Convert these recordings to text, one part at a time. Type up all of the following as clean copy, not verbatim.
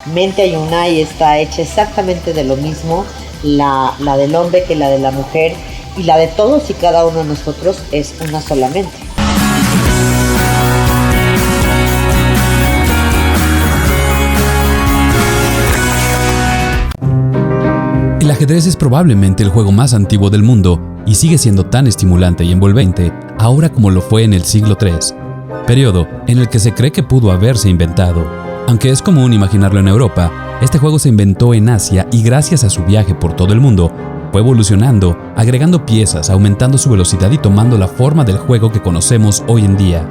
Mente Ayunay está hecha exactamente de lo mismo, la del hombre que la de la mujer, y la de todos y cada uno de nosotros es una sola mente. El ajedrez es probablemente el juego más antiguo del mundo y sigue siendo tan estimulante y envolvente ahora como lo fue en el siglo III, periodo en el que se cree que pudo haberse inventado. Aunque es común imaginarlo en Europa, este juego se inventó en Asia y gracias a su viaje por todo el mundo, fue evolucionando, agregando piezas, aumentando su velocidad y tomando la forma del juego que conocemos hoy en día.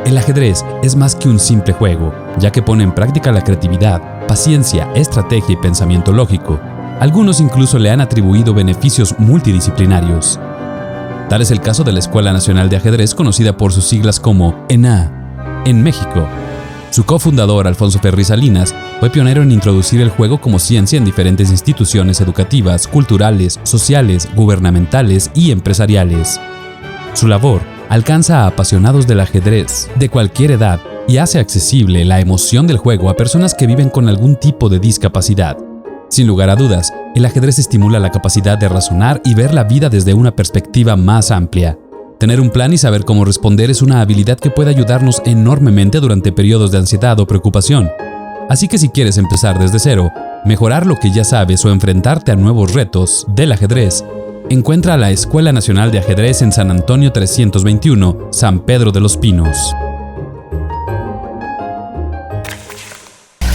El ajedrez es más que un simple juego, ya que pone en práctica la creatividad, paciencia, estrategia y pensamiento lógico. Algunos incluso le han atribuido beneficios multidisciplinarios. Tal es el caso de la Escuela Nacional de Ajedrez, conocida por sus siglas como ENA, en México. Su cofundador, Alfonso Ferri Salinas, fue pionero en introducir el juego como ciencia en diferentes instituciones educativas, culturales, sociales, gubernamentales y empresariales. Su labor alcanza a apasionados del ajedrez de cualquier edad y hace accesible la emoción del juego a personas que viven con algún tipo de discapacidad. Sin lugar a dudas, el ajedrez estimula la capacidad de razonar y ver la vida desde una perspectiva más amplia. Tener un plan y saber cómo responder es una habilidad que puede ayudarnos enormemente durante periodos de ansiedad o preocupación. Así que si quieres empezar desde cero, mejorar lo que ya sabes o enfrentarte a nuevos retos del ajedrez, encuentra la Escuela Nacional de Ajedrez en San Antonio 321, San Pedro de los Pinos.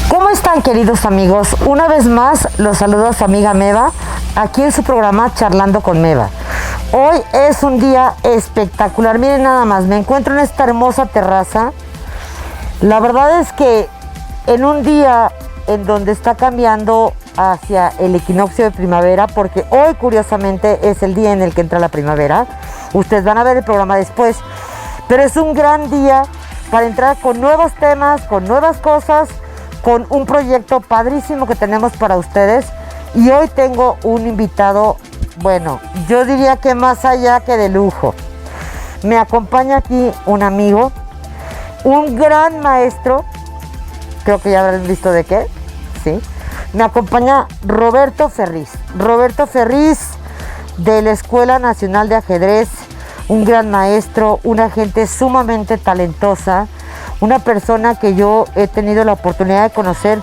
¿Cómo están, queridos amigos? Una vez más los saluda su amiga Meva, aquí en su programa Charlando con Meva. Hoy es un día espectacular, miren nada más, me encuentro en esta hermosa terraza. La verdad es que en un día en donde está cambiando hacia el equinoccio de primavera, porque hoy curiosamente es el día en el que entra la primavera, ustedes van a ver el programa después, pero es un gran día para entrar con nuevos temas, con nuevas cosas, con un proyecto padrísimo que tenemos para ustedes. Y hoy tengo un invitado, bueno, yo diría que más allá que de lujo. Me acompaña aquí un amigo, un gran maestro, creo que ya habrán visto de qué, ¿sí? Me acompaña Roberto Ferriz. Roberto Ferriz de la Escuela Nacional de Ajedrez, un gran maestro, una gente sumamente talentosa, una persona que yo he tenido la oportunidad de conocer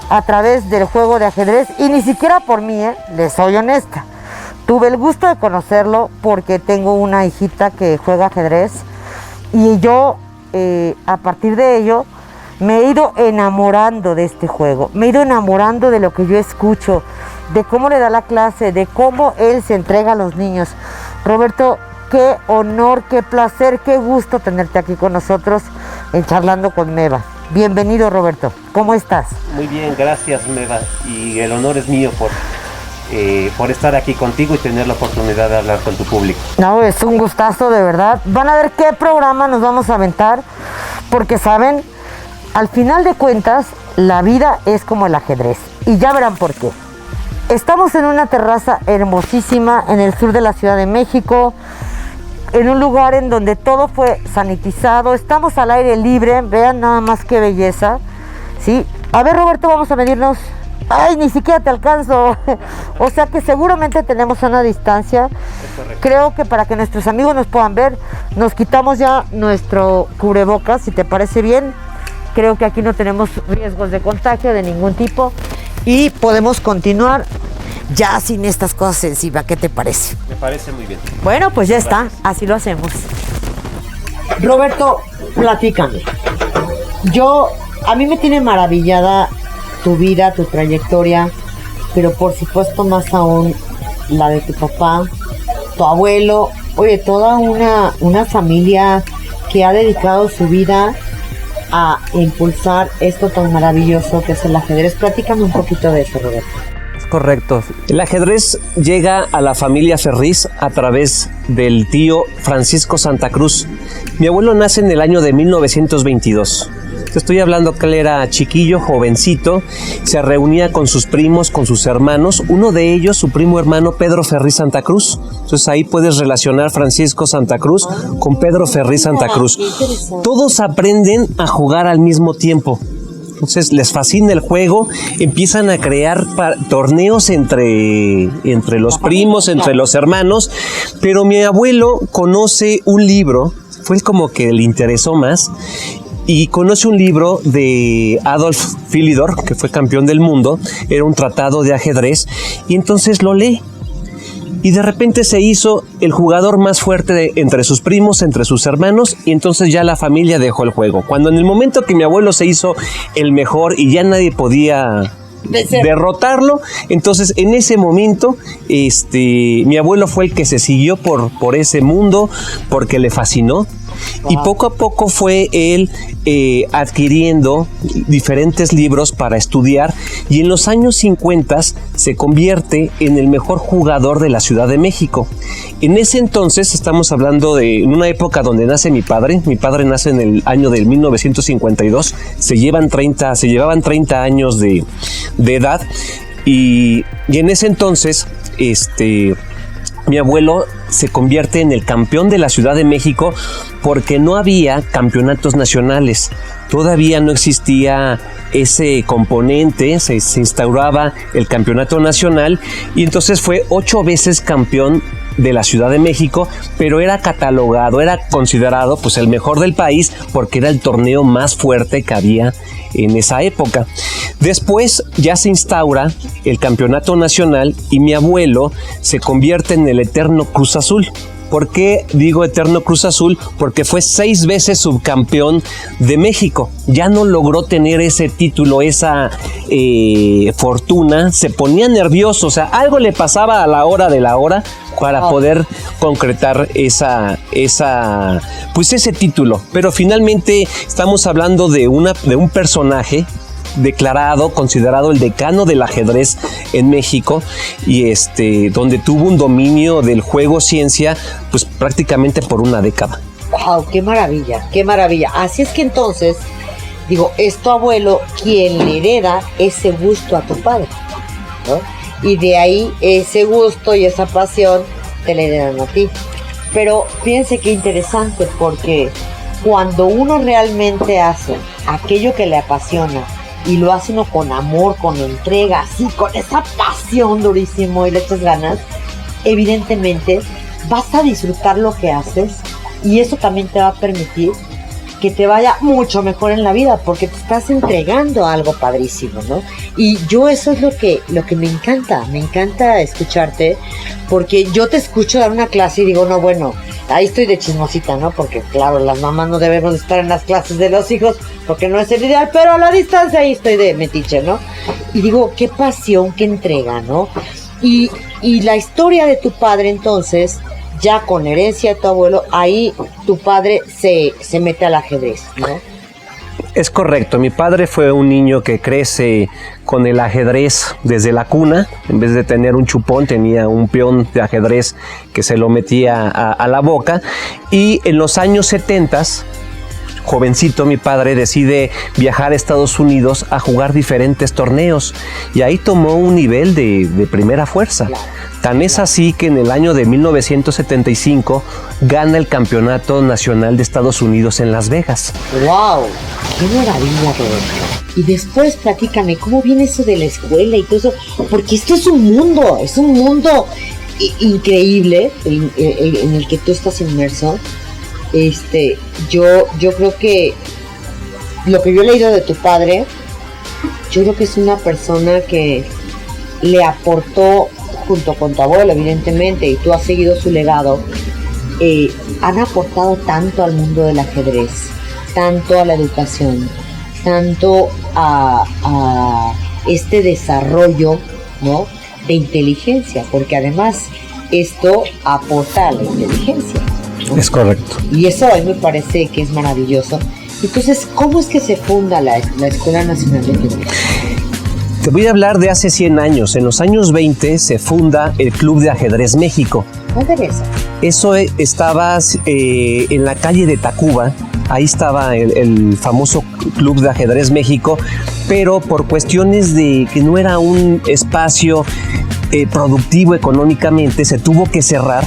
a través del juego de ajedrez, y ni siquiera por mí, les soy honesta. Tuve el gusto de conocerlo porque tengo una hijita que juega ajedrez y yo a partir de ello me he ido enamorando de este juego, me he ido enamorando de lo que yo escucho, de cómo le da la clase, de cómo él se entrega a los niños. Roberto, qué honor, qué placer, qué gusto tenerte aquí con nosotros en Charlando con Meva. Bienvenido, Roberto. ¿Cómo estás? Muy bien, gracias, Meva. Y el honor es mío por estar aquí contigo y tener la oportunidad de hablar con tu público. No, es un gustazo, de verdad. Van a ver qué programa nos vamos a aventar, porque saben, al final de cuentas, la vida es como el ajedrez. Y ya verán por qué. Estamos en una terraza hermosísima en el sur de la Ciudad de México, en un lugar en donde todo fue sanitizado, estamos al aire libre, vean nada más qué belleza, ¿sí? A ver, Roberto, vamos a medirnos. Ay, ni siquiera te alcanzo. O sea que seguramente tenemos una distancia. Creo que para que nuestros amigos nos puedan ver, nos quitamos ya nuestro cubrebocas, si te parece bien. Creo que aquí no tenemos riesgos de contagio de ningún tipo y podemos continuar ya sin estas cosas encima. ¿Qué te parece? Me parece muy bien. Bueno, pues ya está, así lo hacemos. Roberto, platícame. A mí me tiene maravillada tu vida, tu trayectoria, pero por supuesto más aún la de tu papá, tu abuelo, oye, toda una familia que ha dedicado su vida a impulsar esto tan maravilloso que es el ajedrez. Platícame un poquito de eso, Roberto. Correcto. El ajedrez llega a la familia Ferriz a través del tío Francisco Santa Cruz. Mi abuelo nace en el año de 1922. Te estoy hablando que él era chiquillo, jovencito, se reunía con sus primos, con sus hermanos, uno de ellos, su primo hermano Pedro Ferriz Santa Cruz. Entonces ahí puedes relacionar Francisco Santa Cruz con Pedro Ferriz Santa Cruz. Todos aprenden a jugar al mismo tiempo. Entonces les fascina el juego, empiezan a crear torneos entre los primos, entre los hermanos, pero mi abuelo conoce un libro, fue como que le interesó más, y conoce un libro de Adolf Philidor, que fue campeón del mundo, era un tratado de ajedrez, y entonces lo lee. Y de repente se hizo el jugador más fuerte entre sus primos, entre sus hermanos, y entonces ya la familia dejó el juego. Cuando en el momento que mi abuelo se hizo el mejor y ya nadie podía derrotarlo, entonces en ese momento mi abuelo fue el que se siguió por ese mundo porque le fascinó. Y poco a poco fue él adquiriendo diferentes libros para estudiar, y en los años 50 se convierte en el mejor jugador de la Ciudad de México. En ese entonces estamos hablando de una época donde nace mi padre nace en el año del 1952, se llevaban 30 años de edad, y en ese entonces mi abuelo se convierte en el campeón de la Ciudad de México porque no había campeonatos nacionales. Todavía no existía ese componente, se instauraba el campeonato nacional, y entonces fue 8 veces campeón de la Ciudad de México, pero era considerado pues el mejor del país porque era el torneo más fuerte que había en esa época. Después ya se instaura el campeonato nacional y mi abuelo se convierte en el eterno Cruz Azul. ¿Por qué digo eterno Cruz Azul? Porque fue 6 veces subcampeón de México. Ya no logró tener ese título, esa fortuna. Se ponía nervioso, o sea, algo le pasaba a la hora de la hora para poder concretar ese título. Pero finalmente estamos hablando de un personaje declarado, considerado el decano del ajedrez en México, y donde tuvo un dominio del juego ciencia pues prácticamente por una década. ¡Wow! ¡Qué maravilla! ¡Qué maravilla! Así es que entonces, es tu abuelo quien le hereda ese gusto a tu padre, ¿no? Y de ahí ese gusto y esa pasión te le heredan a ti. Pero fíjense qué interesante, porque cuando uno realmente hace aquello que le apasiona y lo hace uno con amor, con entrega, así, con esa pasión durísimo y le echas ganas, evidentemente vas a disfrutar lo que haces, y eso también te va a permitir que te vaya mucho mejor en la vida, porque te estás entregando algo padrísimo, ¿no? Y yo eso es lo que me encanta escucharte, porque yo te escucho dar una clase y digo, no, bueno, ahí estoy de chismosita, ¿no? Porque claro, las mamás no debemos estar en las clases de los hijos, porque no es el ideal, pero a la distancia ahí estoy de metiche, ¿no? Y digo, qué pasión, qué entrega, ¿no? Y la historia de tu padre, entonces, ya con herencia de tu abuelo, ahí tu padre se mete al ajedrez, ¿no? Es correcto, mi padre fue un niño que crece con el ajedrez desde la cuna. En vez de tener un chupón, tenía un peón de ajedrez que se lo metía a la boca, y en los años 70, jovencito, mi padre decide viajar a Estados Unidos a jugar diferentes torneos, y ahí tomó un nivel de primera fuerza. Claro. Tan es así que en el año de 1975 gana el Campeonato Nacional de Estados Unidos en Las Vegas. ¡Wow! ¡Qué maravilla, Roberto! Y después platícame, ¿cómo viene eso de la escuela y todo eso? Porque esto es un mundo increíble en el que tú estás inmerso. Yo creo que lo que yo he leído de tu padre, yo creo que es una persona que le aportó, junto con tu abuelo evidentemente, y tú has seguido su legado, han aportado tanto al mundo del ajedrez, tanto a la educación, tanto a este desarrollo, ¿no?, de inteligencia, porque además esto aporta a la inteligencia, ¿no? Es correcto. Y eso a mí me parece que es maravilloso. Entonces, ¿cómo es que se funda la Escuela Nacional de Ajedrez? Te voy a hablar de hace 100 años. En los años 20 se funda el Club de Ajedrez México. ¿Dónde es eso? Eso estaba en la calle de Tacuba. Ahí estaba el famoso Club de Ajedrez México, pero por cuestiones de que no era un espacio productivo económicamente, se tuvo que cerrar.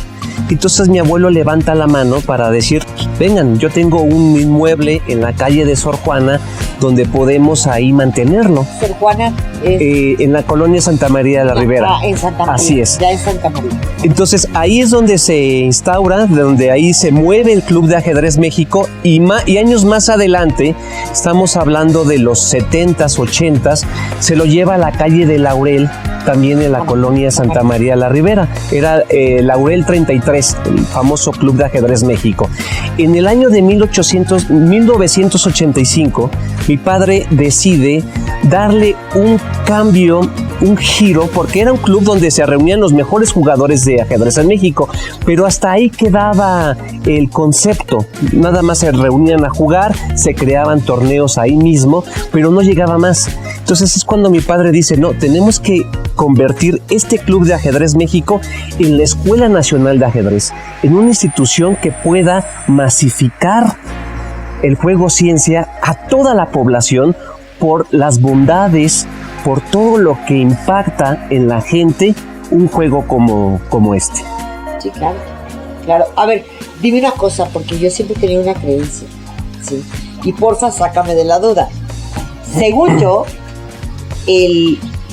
Entonces mi abuelo levanta la mano para decir, vengan, yo tengo un inmueble en la calle de Sor Juana donde podemos ahí mantenerlo. Sor Juana en la colonia Santa María de la Ribera. En Santa María. Así es. Ya en Santa María. Entonces ahí es donde se instaura, donde ahí se mueve el Club de Ajedrez México y años más adelante, estamos hablando de los 70s, 80s, se lo lleva a la calle de Laurel, también en la colonia Santa María de la Ribera. Era Laurel 33, el famoso Club de Ajedrez México. En el año de 1985, mi padre decide darle un cambio, un giro, porque era un club donde se reunían los mejores jugadores de ajedrez en México, pero hasta ahí quedaba el concepto. Nada más se reunían a jugar, se creaban torneos ahí mismo, pero no llegaba más. Entonces es cuando mi padre dice, no, tenemos que convertir este Club de Ajedrez México en la Escuela Nacional de Ajedrez, en una institución que pueda masificar el juego ciencia a toda la población por las bondades, por todo lo que impacta en la gente un juego como este. Sí, claro, claro. A ver, dime una cosa, porque yo siempre he tenido una creencia, ¿sí? Y porfa, sácame de la duda. Según yo,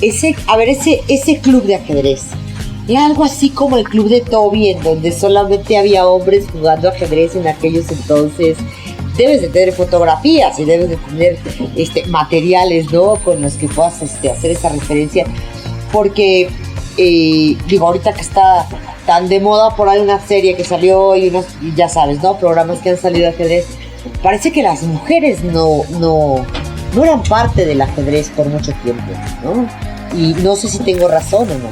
ese club de ajedrez era algo así como el club de Toby, en donde solamente había hombres jugando ajedrez en aquellos entonces. Debes de tener fotografías y debes de tener materiales, ¿no?, con los que puedas hacer esa referencia, porque digo, ahorita que está tan de moda por ahí una serie que salió y ya sabes, ¿no?, programas que han salido de ajedrez, parece que las mujeres no eran parte del ajedrez por mucho tiempo, ¿no? Y no sé si tengo razón o no.